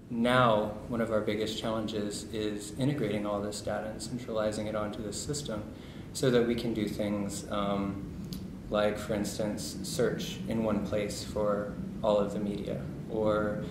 now one of our biggest challenges is integrating all this data and centralizing it onto the system so that we can do things like, for instance, search in one place for all of the media, or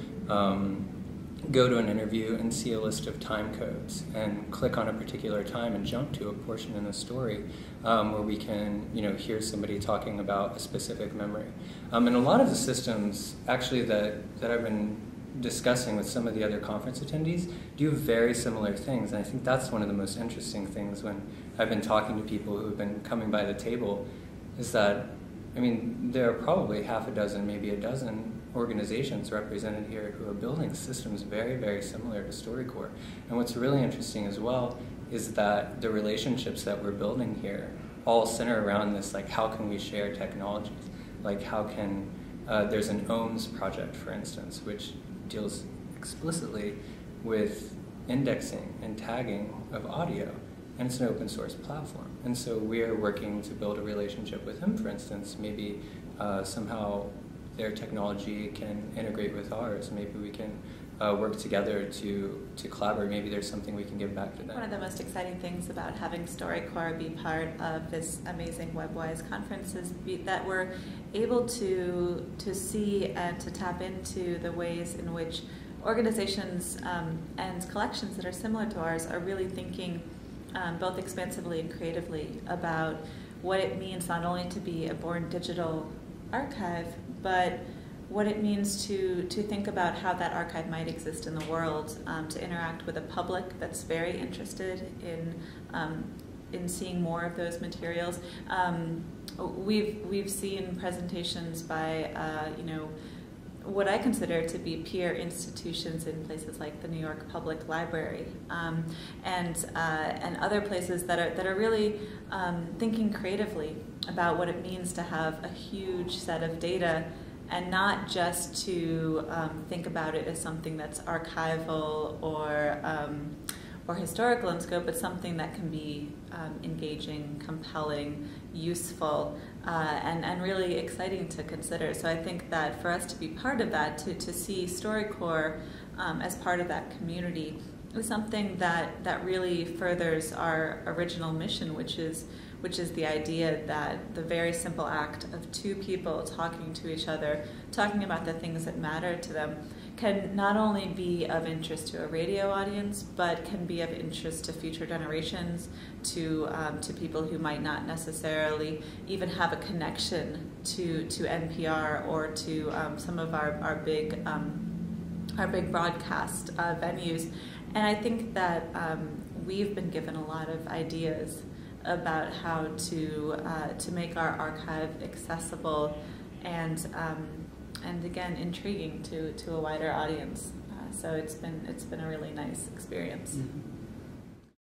go to an interview and see a list of time codes and click on a particular time and jump to a portion in the story where we can, hear somebody talking about a specific memory. And a lot of the systems, actually, that I've been discussing with some of the other conference attendees do very similar things, and I think that's one of the most interesting things when I've been talking to people who've been coming by the table, is that, there are probably half a dozen, maybe a dozen organizations represented here who are building systems very, very similar to StoryCorps. And what's really interesting as well is that the relationships that we're building here all center around this, like, how can we share technologies? Like, how can, there's an OHMS project, for instance, which deals explicitly with indexing and tagging of audio, and it's an open source platform. And so we're working to build a relationship with them, for instance. Maybe somehow their technology can integrate with ours. Maybe we can work together to collaborate. Maybe there's something we can give back to them. One of the most exciting things about having StoryCorps be part of this amazing WebWise conference is that we're able to see and to tap into the ways in which organizations and collections that are similar to ours are really thinking both expansively and creatively about what it means not only to be a born digital archive, but what it means to think about how that archive might exist in the world, to interact with a public that's very interested in seeing more of those materials. We've seen presentations by what I consider to be peer institutions in places like the New York Public Library, and other places that are really thinking creatively about what it means to have a huge set of data, and not just to think about it as something that's archival or historical in scope, but something that can be engaging, compelling, useful, and really exciting to consider. So I think that for us to be part of that, to see StoryCorps as part of that community, is something that really furthers our original mission, which is the idea that the very simple act of two people talking to each other, talking about the things that matter to them, can not only be of interest to a radio audience, but can be of interest to future generations, to people who might not necessarily even have a connection to NPR or to some of our big broadcast venues. And I think that we've been given a lot of ideas about how to make our archive accessible and again intriguing to a wider audience. So it's been a really nice experience. Mm-hmm.